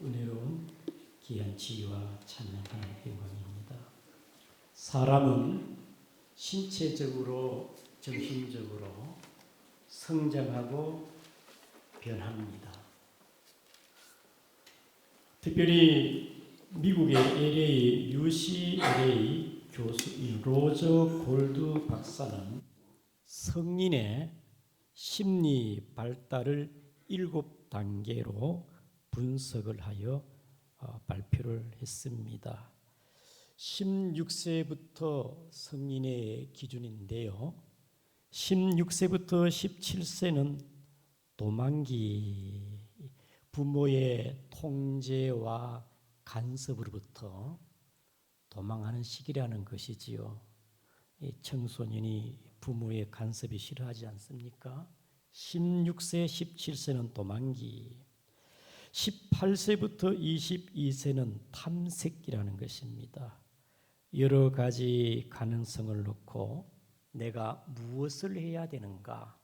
은혜로운 귀한 지혜와 찬양하는 영광입니다. 사람은 신체적으로 정신적으로 성장하고 변합니다. 특별히 미국의 LA, UCLA 교수인 로저 골드 박사는 성인의 심리 발달을 7단계로 분석을 하여 발표를 했습니다. 16세부터 성인의 기준인데요. 16세부터 17세는 도망기, 부모의 통제와 간섭으로부터 도망하는 시기라는 것이지요. 이 청소년이 부모의 간섭이 싫어하지 않습니까? 16세, 17세는 도망기, 18세부터 22세는 탐색기라는 것입니다. 여러 가지 가능성을 놓고 내가 무엇을 해야 되는가,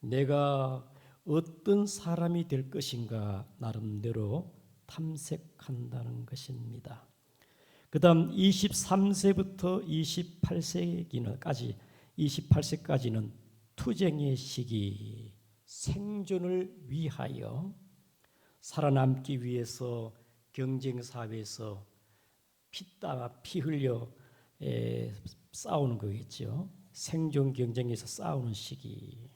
내가 어떤 사람이 될 것인가 나름대로 탐색한다는 것입니다. 그 다음 23세부터 28세까지는 투쟁의 시기, 생존을 위하여 살아남기 위해서 경쟁사회에서 피 흘려 싸우는 거겠죠. 생존 경쟁에서 싸우는 시기.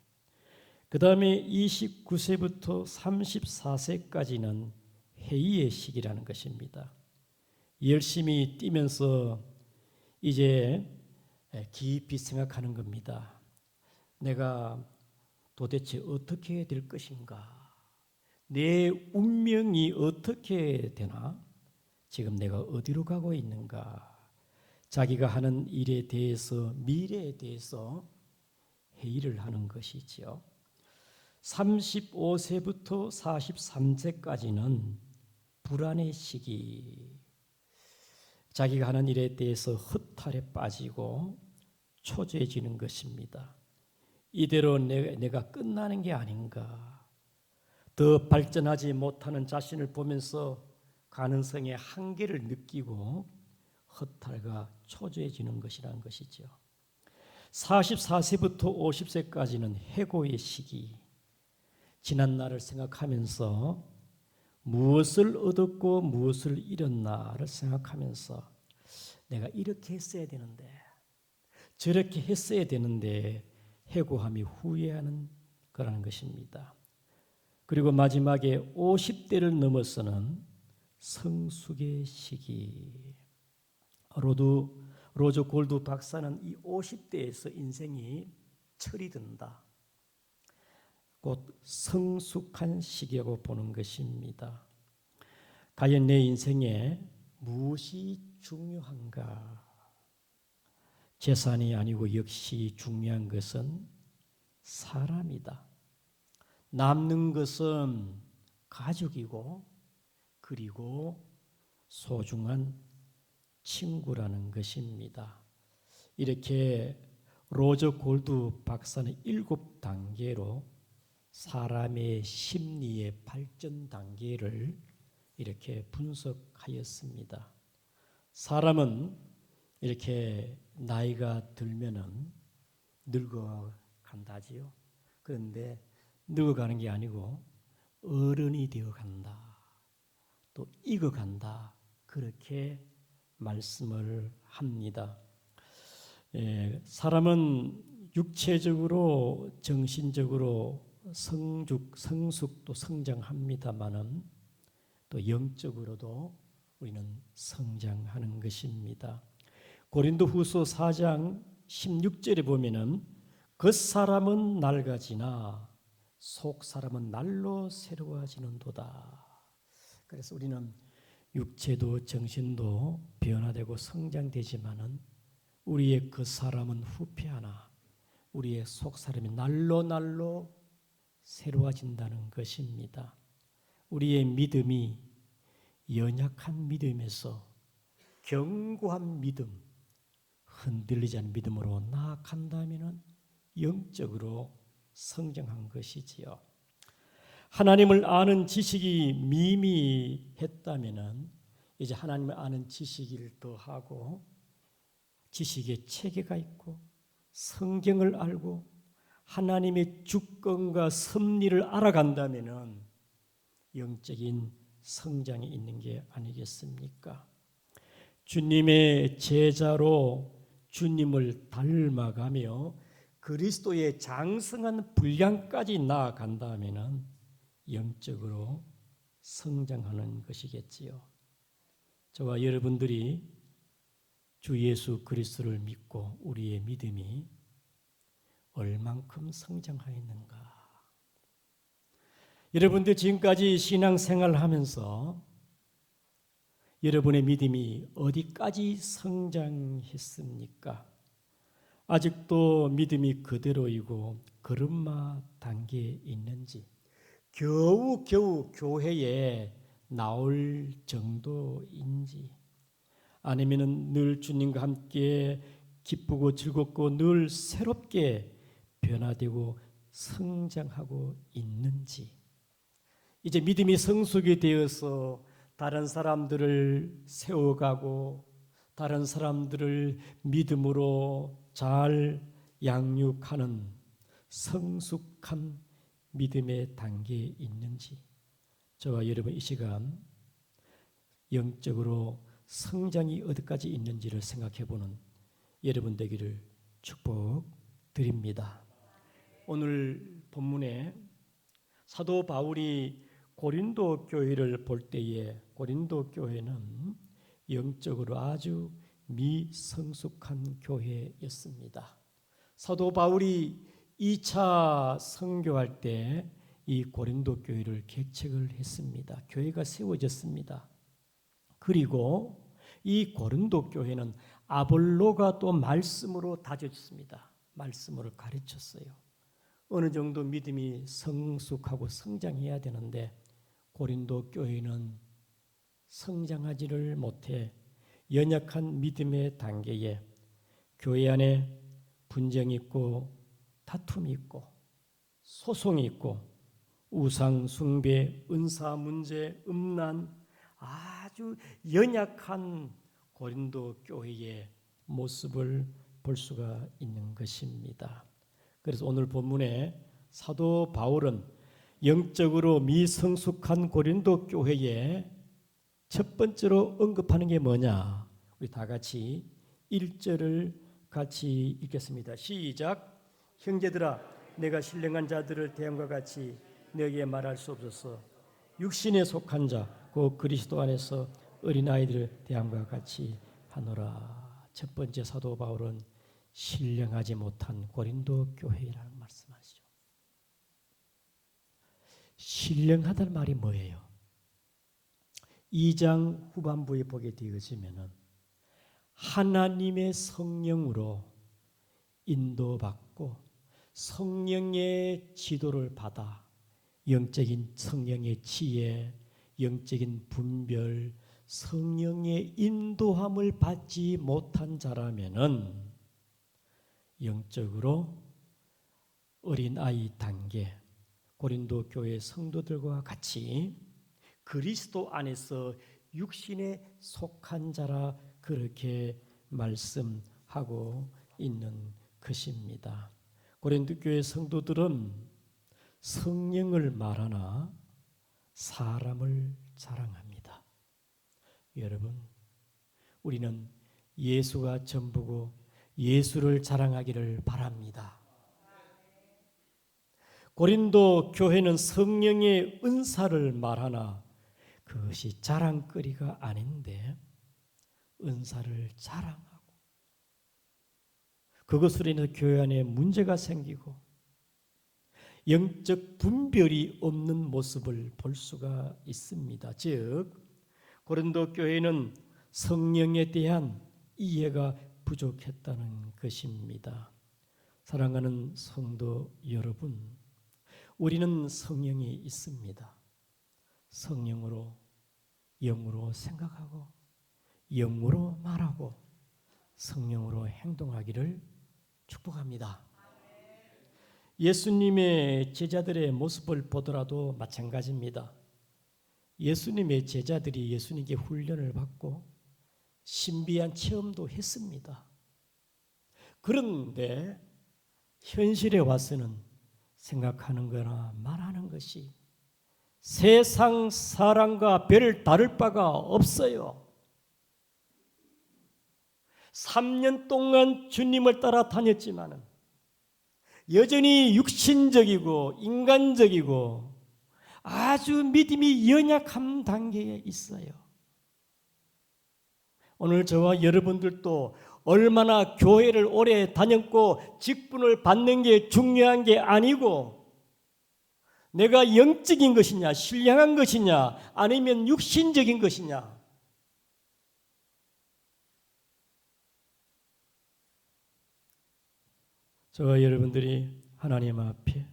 그 다음에 29세부터 34세까지는 회의의 시기라는 것입니다. 열심히 뛰면서 이제 깊이 생각하는 겁니다. 내가 도대체 어떻게 될 것인가? 내 운명이 어떻게 되나? 지금 내가 어디로 가고 있는가? 자기가 하는 일에 대해서, 미래에 대해서 회의를 하는 것이지요. 35세부터 43세까지는 불안의 시기, 자기가 하는 일에 대해서 허탈에 빠지고 초조해지는 것입니다. 이대로 내가 끝나는 게 아닌가, 더 발전하지 못하는 자신을 보면서 가능성의 한계를 느끼고 허탈과 초조해지는 것이라는 것이죠. 44세부터 50세까지는 해고의 시기, 지난 날을 생각하면서 무엇을 얻었고 무엇을 잃었나를 생각하면서 내가 이렇게 했어야 되는데, 저렇게 했어야 되는데 해고함이 후회하는 거라는 것입니다. 그리고 마지막에 50대를 넘어서는 성숙의 시기. 로저 골드 박사는 이 50대에서 인생이 철이 든다, 곧 성숙한 시기라고 보는 것입니다. 과연 내 인생에 무엇이 중요한가? 재산이 아니고 역시 중요한 것은 사람이다. 남는 것은 가족이고 그리고 소중한 친구라는 것입니다. 이렇게 로저 골드 박사는 7단계로 사람의 심리의 발전 단계를 이렇게 분석하였습니다. 사람은 이렇게 나이가 들면은 늙어간다지요. 그런데 늙어가는 게 아니고 어른이 되어간다, 또 익어간다, 그렇게 말씀을 합니다. 사람은 육체적으로 정신적으로 성숙 또 성장합니다마는 또 영적으로도 우리는 성장하는 것입니다. 고린도후서 4장 16절에 보면은 겉사람은 낡아지나 속사람은 날로 새로워지는도다. 그래서 우리는 육체도 정신도 변화되고 성장되지만은 우리의 겉사람은 후패하나 우리의 속사람이 날로 새로워진다는 것입니다. 우리의 믿음이 연약한 믿음에서 견고한 믿음, 흔들리지 않는 믿음으로 나아간다면 영적으로 성장한 것이지요. 하나님을 아는 지식이 미미했다면은 이제 하나님을 아는 지식을 더하고 지식의 체계가 있고 성경을 알고 하나님의 주권과 섭리를 알아간다면은 영적인 성장이 있는 게 아니겠습니까? 주님의 제자로 주님을 닮아가며 그리스도의 장성한 분량까지 나아간다면은 영적으로 성장하는 것이겠지요. 저와 여러분들이 주 예수 그리스도를 믿고 우리의 믿음이 얼만큼 성장하였는가? 여러분들 지금까지 신앙생활을 하면서 여러분의 믿음이 어디까지 성장했습니까? 아직도 믿음이 그대로이고 걸음마 단계에 있는지, 겨우겨우 교회에 나올 정도인지, 아니면 늘 주님과 함께 기쁘고 즐겁고 늘 새롭게 변화되고 성장하고 있는지, 이제 믿음이 성숙이 되어서 다른 사람들을 세워가고 다른 사람들을 믿음으로 잘 양육하는 성숙한 믿음의 단계에 있는지, 저와 여러분 이 시간 영적으로 성장이 어디까지 있는지를 생각해보는 여러분 되기를 축복드립니다. 오늘 본문에 사도 바울이 고린도 교회를 볼 때에 고린도 교회는 영적으로 아주 미성숙한 교회였습니다. 사도 바울이 2차 선교할 때 이 고린도 교회를 개척을 했습니다. 교회가 세워졌습니다. 그리고 이 고린도 교회는 아볼로가 또 말씀으로 다졌습니다. 말씀으로 가르쳤어요. 어느 정도 믿음이 성숙하고 성장해야 되는데 고린도 교회는 성장하지를 못해 연약한 믿음의 단계에 교회 안에 분쟁이 있고 다툼이 있고 소송이 있고 우상 숭배, 은사 문제, 음란, 아주 연약한 고린도 교회의 모습을 볼 수가 있는 것입니다. 그래서 오늘 본문에 사도 바울은 영적으로 미성숙한 고린도 교회에 첫 번째로 언급하는 게 뭐냐? 우리 다 같이 1절을 같이 읽겠습니다. 시작. 형제들아, 내가 신령한 자들을 대함과 같이 너에게 말할 수 없어서 육신에 속한 자, 곧 그리스도 안에서 어린아이들을 대함과 같이 하노라. 첫 번째 사도 바울은 신령하지 못한 고린도 교회라는 말씀하시죠. 신령하다는 말이 뭐예요? 2장 후반부에 보게 되어지면은 하나님의 성령으로 인도받고 성령의 지도를 받아 영적인 성령의 지혜, 영적인 분별, 성령의 인도함을 받지 못한 자라면은 영적으로 어린아이 단계, 고린도 교회 성도들과 같이 그리스도 안에서 육신에 속한 자라 그렇게 말씀하고 있는 것입니다. 고린도 교회 성도들은 성령을 말하나 사람을 자랑합니다. 여러분, 우리는 예수가 전부고 예수를 자랑하기를 바랍니다. 고린도 교회는 성령의 은사를 말하나 그것이 자랑거리가 아닌데 은사를 자랑하고 그것으로 인해서 교회 안에 문제가 생기고 영적 분별이 없는 모습을 볼 수가 있습니다. 즉 고린도 교회는 성령에 대한 이해가 부족했다는 것입니다. 사랑하는 성도 여러분, 우리는 성령이 있습니다. 성령으로 영으로 생각하고 영으로 말하고 성령으로 행동하기를 축복합니다. 예수님의 제자들의 모습을 보더라도 마찬가지입니다. 예수님의 제자들이 예수님께 훈련을 받고 신비한 체험도 했습니다. 그런데 현실에 와서는 생각하는 거나 말하는 것이 세상 사람과 별 다를 바가 없어요. 3년 동안 주님을 따라 다녔지만은 여전히 육신적이고 인간적이고 아주 믿음이 연약한 단계에 있어요. 오늘 저와 여러분들도 얼마나 교회를 오래 다녔고 직분을 받는 게 중요한 게 아니고 내가 영적인 것이냐 신령한 것이냐 아니면 육신적인 것이냐, 저와 여러분들이 하나님 앞에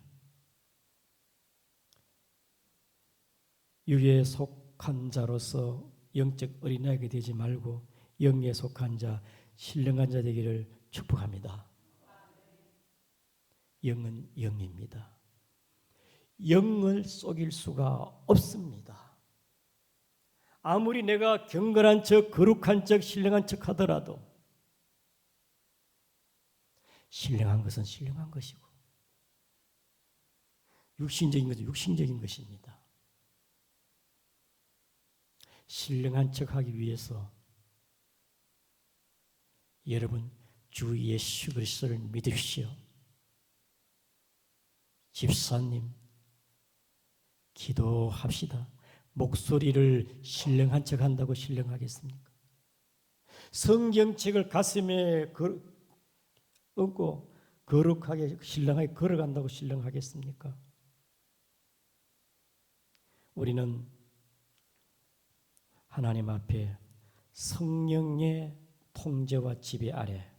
육에 속한 자로서 영적 어린아이가 되지 말고 영에 속한 자, 신령한 자 되기를 축복합니다. 영은 영입니다. 영을 속일 수가 없습니다. 아무리 내가 경건한 척, 거룩한 척, 신령한 척 하더라도 신령한 것은 신령한 것이고 육신적인 것은 육신적인 것입니다. 신령한 척하기 위해서 여러분 주 예수 그리스도를 믿으십시오. 집사님 기도합시다. 목소리를 신령한 척 한다고 신령하겠습니까? 성경책을 가슴에 얹고 거룩하게 신령하게 걸어간다고 신령하겠습니까? 우리는 하나님 앞에 성령의 통제와 지배 아래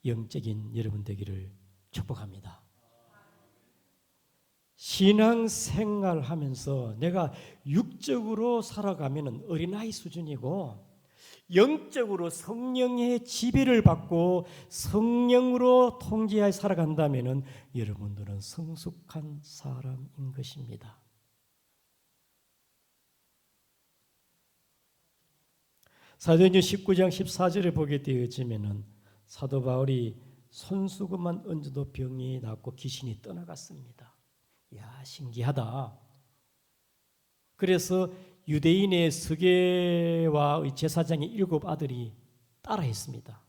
영적인 여러분 되기를 축복합니다. 신앙생활 하면서 내가 육적으로 살아가면 어린아이 수준이고 영적으로 성령의 지배를 받고 성령으로 통제하여 살아간다면 여러분들은 성숙한 사람인 것입니다. 사도행전 19장 14절에 보게 되어지면 사도 바울이 손수건만 얹어도 병이 낫고 귀신이 떠나갔습니다. 이야, 신기하다. 그래서 유대인의 서계와 제사장의 7 아들이 따라했습니다.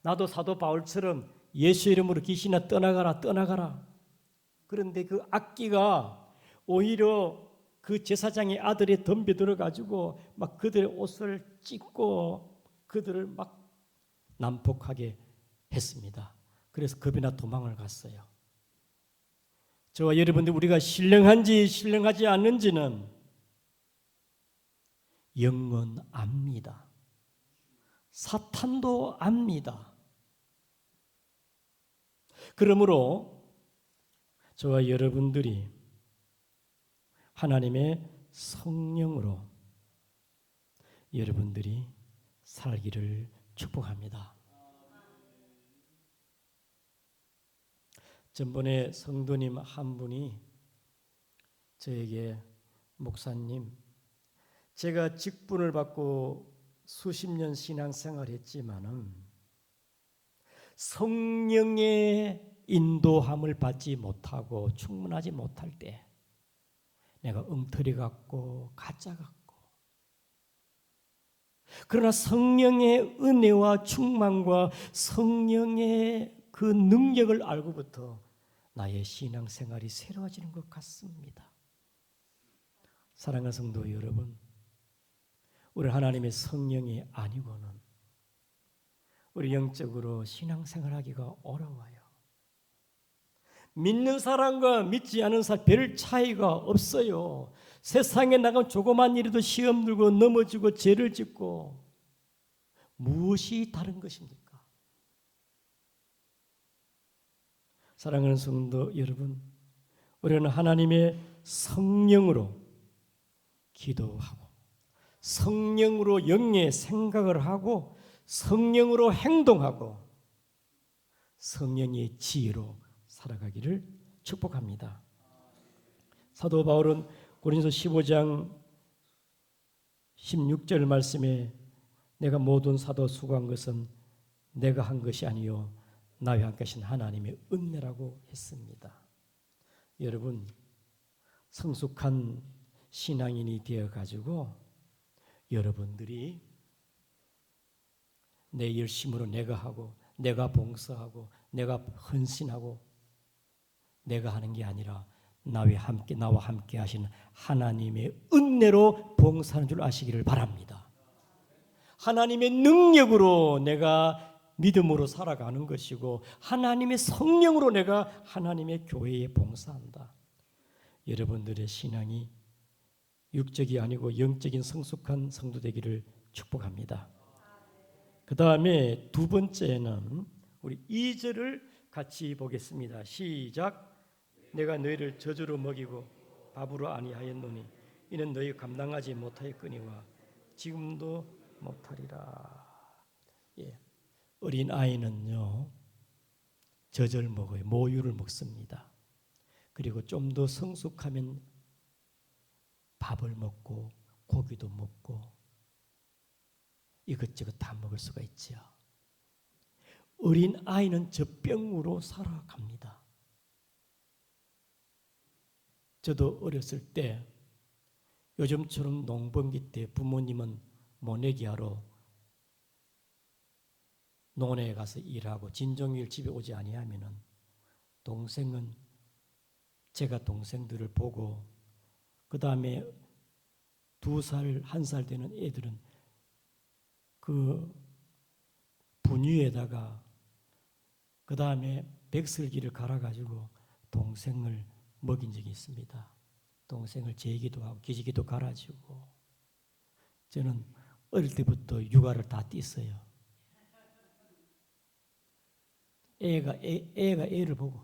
나도 사도 바울처럼 예수 이름으로 귀신아 떠나가라 떠나가라. 그런데 그 악기가 오히려 그 제사장의 아들이 덤벼들어 가지고 막 그들의 옷을 찢고 그들을 막 난폭하게 했습니다. 그래서 겁이나 도망을 갔어요. 저와 여러분들 우리가 신령한지 신령하지 않는지는 영은 압니다. 사탄도 압니다. 그러므로 저와 여러분들이 하나님의 성령으로 여러분들이 살기를 축복합니다. 전번에 성도님 한 분이 저에게 목사님, 제가 직분을 받고 수십 년 신앙생활했지만은 성령의 인도함을 받지 못하고 충분하지 못할 때 내가 엉터리 같고 가짜 같고, 그러나 성령의 은혜와 충만과 성령의 그 능력을 알고부터 나의 신앙생활이 새로워지는 것 같습니다. 사랑하는 성도 여러분, 우리 하나님의 성령이 아니고는 우리 영적으로 신앙생활하기가 어려워요. 믿는 사람과 믿지 않은 사람 별 차이가 없어요. 세상에 나가면 조그만 일에도 시험 들고 넘어지고 죄를 짓고 무엇이 다른 것입니까? 사랑하는 성도 여러분, 우리는 하나님의 성령으로 기도하고 성령으로 영의 생각을 하고 성령으로 행동하고 성령의 지혜로 살아가기를 축복합니다. 사도 바울은 고린도서 15장 16절 말씀에 내가 모든 사도 수고한 것은 내가 한 것이 아니요 나와 함께 하신 하나님의 은혜라고 했습니다. 여러분, 성숙한 신앙인이 되어가지고 여러분들이 내 열심으로 내가 하고 내가 봉사하고 내가 헌신하고 내가 하는 게 아니라 나와 함께 하시는 하나님의 은혜로 봉사하는 줄 아시기를 바랍니다. 하나님의 능력으로 내가 믿음으로 살아가는 것이고 하나님의 성령으로 내가 하나님의 교회에 봉사한다. 여러분들의 신앙이 육적이 아니고 영적인 성숙한 성도 되기를 축복합니다. 그 다음에 두 번째는 우리 2절을 같이 보겠습니다. 시작. 내가 너희를 저주로 먹이고 밥으로 아니하였노니 이는 너희 감당하지 못하였거니와 지금도 못하리라. 예. 어린 아이는요 젖을 먹어요. 모유를 먹습니다. 그리고 좀 더 성숙하면 밥을 먹고 고기도 먹고 이것저것 다 먹을 수가 있죠. 어린 아이는 젖병으로 살아갑니다. 저도 어렸을 때 요즘처럼 농번기 때 부모님은 모내기 하러 논에 가서 일하고 진종일 집에 오지 아니하면은 동생은 제가 동생들을 보고 그 다음에 2살, 1살 되는 애들은 그 분유에다가 그 다음에 백설기를 갈아가지고 동생을 먹인 적이 있습니다. 동생을 재기도 하고 기저귀도 갈아주고 저는 어릴 때부터 육아를 다 띄었어요. 애가 애를 보고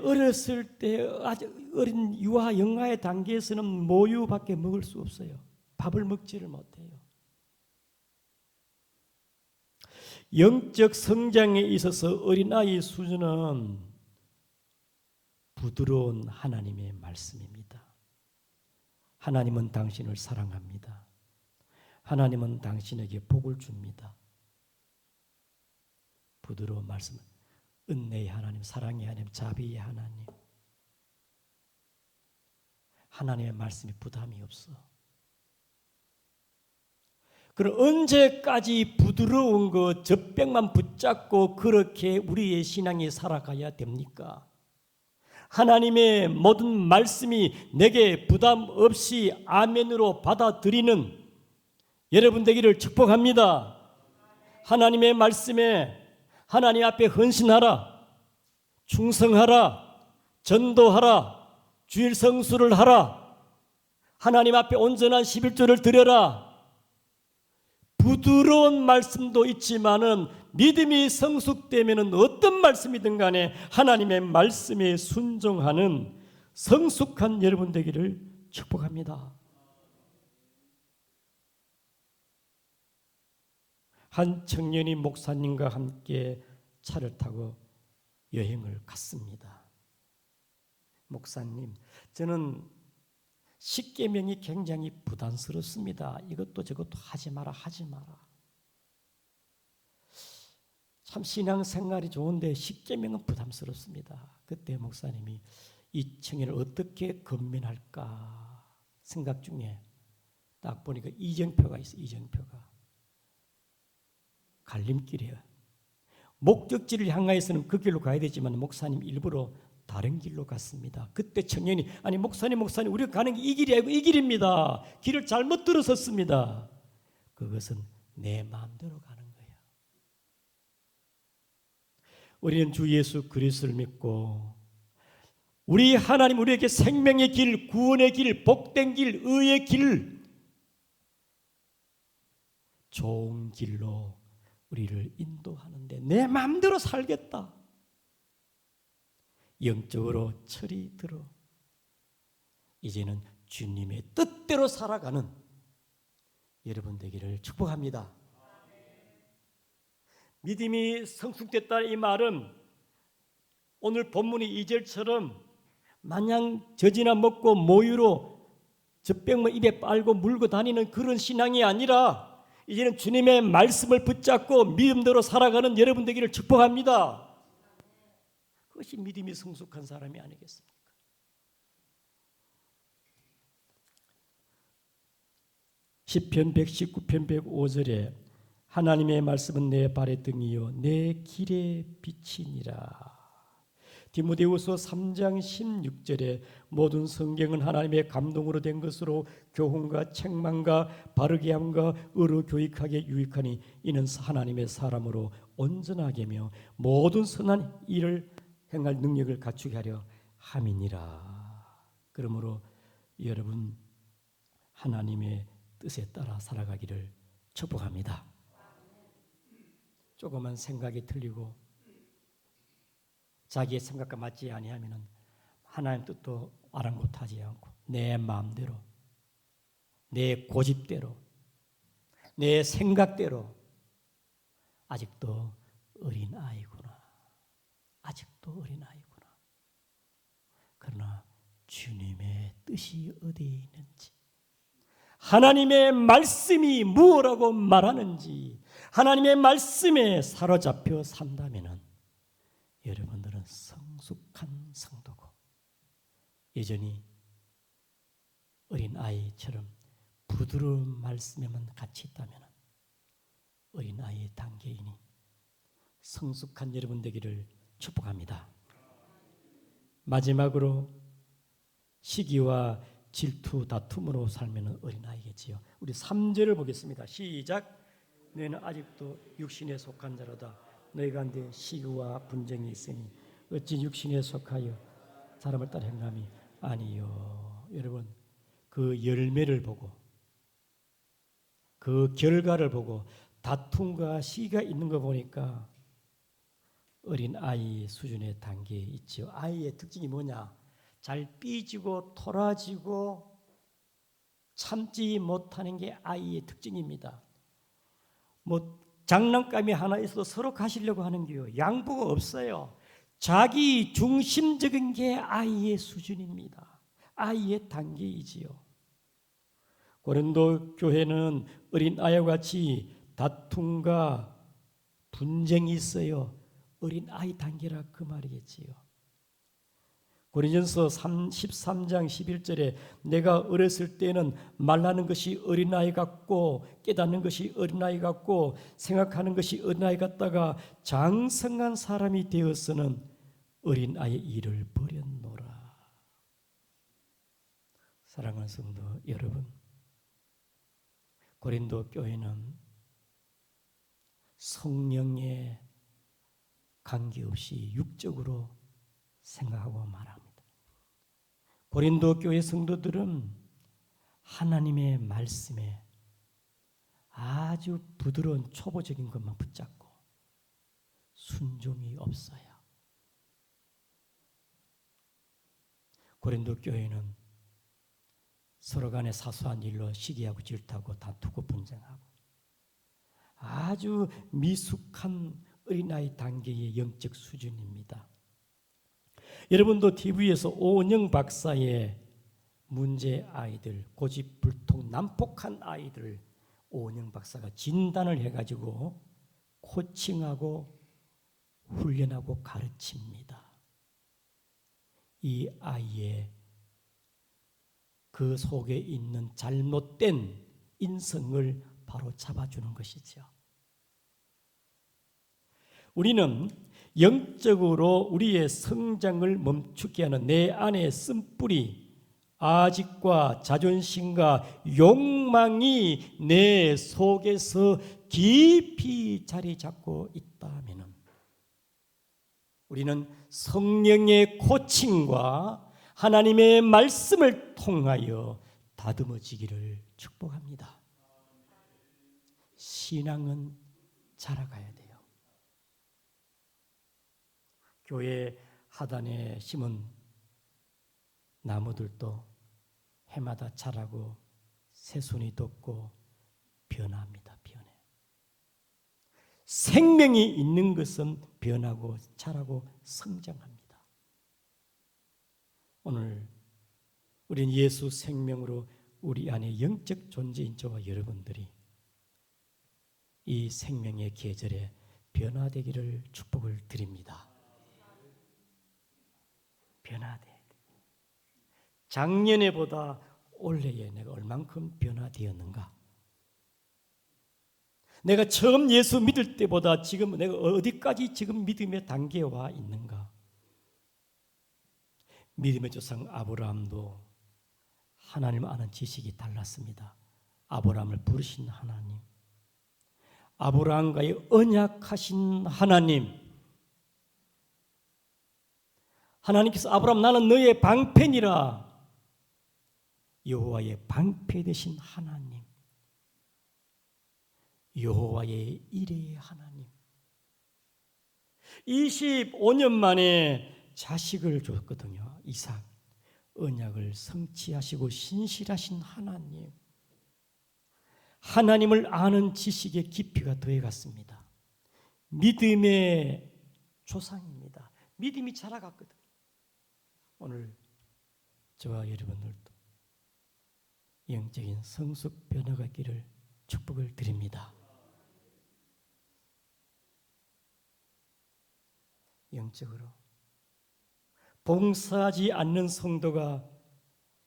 어렸을 때 아주 어린 유아 영아의 단계에서는 모유밖에 먹을 수 없어요. 밥을 먹지를 못해요. 영적 성장에 있어서 어린아이 수준은 부드러운 하나님의 말씀입니다. 하나님은 당신을 사랑합니다. 하나님은 당신에게 복을 줍니다. 부드러운 말씀, 은혜의 하나님, 사랑의 하나님, 자비의 하나님. 하나님의 말씀이 부담이 없어. 그럼 언제까지 부드러운 그 젖병만 붙잡고 그렇게 우리의 신앙이 살아가야 됩니까? 하나님의 모든 말씀이 내게 부담 없이 아멘으로 받아들이는 여러분 되기를 축복합니다. 하나님의 말씀에 하나님 앞에 헌신하라, 충성하라, 전도하라, 주일 성수를 하라, 하나님 앞에 온전한 11조를 드려라. 부드러운 말씀도 있지만은 믿음이 성숙되면은 어떤 말씀이든 간에 하나님의 말씀에 순종하는 성숙한 여러분 되기를 축복합니다. 한 청년이 목사님과 함께 차를 타고 여행을 갔습니다. 목사님, 저는 십계명이 굉장히 부담스럽습니다. 이것도 저것도 하지 마라, 하지 마라. 참 신앙생활이 좋은데 십계명은 부담스럽습니다. 그때 목사님이 이 청년을 어떻게 건면할까 생각 중에 딱 보니까 이정표가 있어요. 이정표가. 갈림길이에요. 목적지를 향하여서는 그 길로 가야 되지만 목사님 일부러 다른 길로 갔습니다. 그때 청년이 아니 목사님 우리가 가는 게 이 길이 아니고 이 길입니다. 길을 잘못 들어섰습니다. 그것은 내 마음대로 가는 거예요. 우리는 주 예수 그리스도를 믿고 우리 하나님 우리에게 생명의 길, 구원의 길, 복된 길, 의의 길, 좋은 길로 우리를 인도하는데 내 마음대로 살겠다. 영적으로 철이 들어 이제는 주님의 뜻대로 살아가는 여러분 되기를 축복합니다. 믿음이 성숙됐다 이 말은 오늘 본문의 2절처럼 마냥 젖이나 먹고 모유로 젖병만 입에 빨고 물고 다니는 그런 신앙이 아니라 이제는 주님의 말씀을 붙잡고 믿음대로 살아가는 여러분 되기를 축복합니다. 그것이 믿음이 성숙한 사람이 아니겠습니까? 시편 119편 105절에 하나님의 말씀은 내 발의 등이요 내 길의 빛이니라. 디모데후서 3장 16절에 모든 성경은 하나님의 감동으로 된 것으로 교훈과 책망과 바르게 함과 의로 교육하게 유익하니 이는 하나님의 사람으로 온전하게며 모든 선한 일을 행할 능력을 갖추게 하려 함이니라. 그러므로 여러분 하나님의 뜻에 따라 살아가기를 축복합니다. 조금만 생각이 틀리고 자기의 생각과 맞지 아니하면 하나님 뜻도 아랑곳하지 않고 내 마음대로 내 고집대로 내 생각대로 아직도 어린아이구나. 아직도 어린아이구나. 그러나 주님의 뜻이 어디에 있는지 하나님의 말씀이 무엇라고 말하는지 하나님의 말씀에 사로잡혀 산다면 여러분들은 성숙한 성도고 여전히 어린아이처럼 부드러운 말씀에만 갇혀 있다면 어린아이의 단계이니 성숙한 여러분 되기를 축복합니다. 마지막으로 시기와 질투, 다툼으로 살면 어린아이겠지요. 우리 3절을 보겠습니다. 시작. 너희는 아직도 육신에 속한 자로다. 너희가 한데 시기와 분쟁이 있으니 어찌 육신에 속하여 사람을 따라 행함이 아니요. 여러분 그 열매를 보고 그 결과를 보고 다툼과 시기가 있는 거 보니까 어린아이 수준의 단계에 있죠. 아이의 특징이 뭐냐? 잘 삐지고 토라지고 참지 못하는 게 아이의 특징입니다. 뭐 장난감이 하나 있어도 서로 가시려고 하는 게요. 양보가 없어요. 자기 중심적인 게 아이의 수준입니다. 아이의 단계이지요. 고린도 교회는 어린아이와 같이 다툼과 분쟁이 있어요. 어린아이 단계라 그 말이겠지요. 고린전서 13장 11절에 내가 어렸을 때는 말하는 것이 어린아이 같고 깨닫는 것이 어린아이 같고 생각하는 것이 어린아이 같다가 장성한 사람이 되어서는 어린아이의 일을 버렸노라. 사랑하는 성도 여러분, 고린도 교회는 성령에 관계없이 육적으로 생각하고 말합니다. 고린도 교회 성도들은 하나님의 말씀에 아주 부드러운 초보적인 것만 붙잡고 순종이 없어요. 고린도 교회는 서로 간에 사소한 일로 시기하고 질투하고 다투고 분쟁하고 아주 미숙한 어린아이 단계의 영적 수준입니다. 여러분도 TV에서 오은영 박사의 문제 아이들, 고집불통, 난폭한 아이들을 오은영 박사가 진단을 해가지고 코칭하고 훈련하고 가르칩니다. 이 아이의 그 속에 있는 잘못된 인성을 바로 잡아주는 것이죠. 우리는 영적으로 우리의 성장을 멈추게 하는 내 안의 쓴뿌리, 아집과 자존심과 욕망이 내 속에서 깊이 자리 잡고 있다면 우리는 성령의 코칭과 하나님의 말씀을 통하여 다듬어지기를 축복합니다. 신앙은 자라가야 돼요. 교회 하단에 심은 나무들도 해마다 자라고 새순이 돋고 변합니다. 변해. 생명이 있는 것은 변하고 자라고 성장합니다. 오늘 우리는 예수 생명으로 우리 안에 영적 존재인 저와 여러분들이 이 생명의 계절에 변화되기를 축복을 드립니다. 변화돼. 작년에보다 올해에 내가 얼만큼 변화되었는가? 내가 처음 예수 믿을 때보다 지금 내가 어디까지 지금 믿음의 단계에 와 있는가? 믿음의 조상 아브라함도 하나님을 아는 지식이 달랐습니다. 아브라함을 부르신 하나님, 아브라함과의 언약하신 하나님, 하나님께서 아브라함 나는 너의 방편이라, 여호와의 방패 되신 하나님, 여호와의 이레의 하나님, 25년 만에 자식을 줬거든요. 이삭. 언약을 성취하시고 신실하신 하나님, 하나님을 아는 지식의 깊이가 더해갔습니다. 믿음의 조상입니다. 믿음이 자라갔거든요. 오늘 저와 여러분들도 영적인 성숙 변화가 있기를 축복을 드립니다. 영적으로 봉사하지 않는 성도가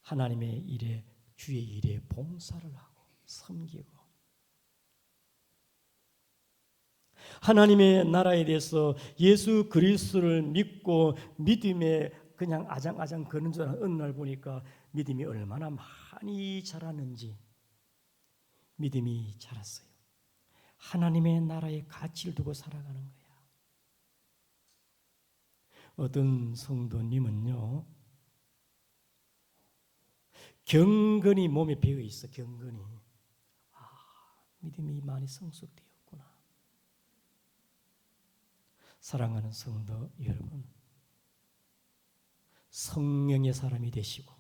하나님의 일에, 주의 일에 봉사를 하고 섬기고 하나님의 나라에 대해서 예수 그리스도를 믿고 믿음에 그냥 아장아장 거는 줄 알았는데 어느 날 보니까 믿음이 얼마나 많이 자랐는지 믿음이 자랐어요. 하나님의 나라의 가치를 두고 살아가는 거야. 어떤 성도님은요, 경건이 몸에 배어 있어. 경건이. 믿음이 많이 성숙되었구나. 사랑하는 성도 여러분, 성령의 사람이 되시고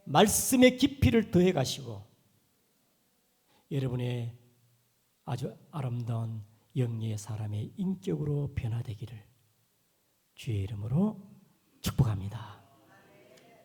말씀의 깊이를 더해 가시고 여러분의 아주 아름다운 영리의 사람의 인격으로 변화되기를 주의 이름으로 축복합니다.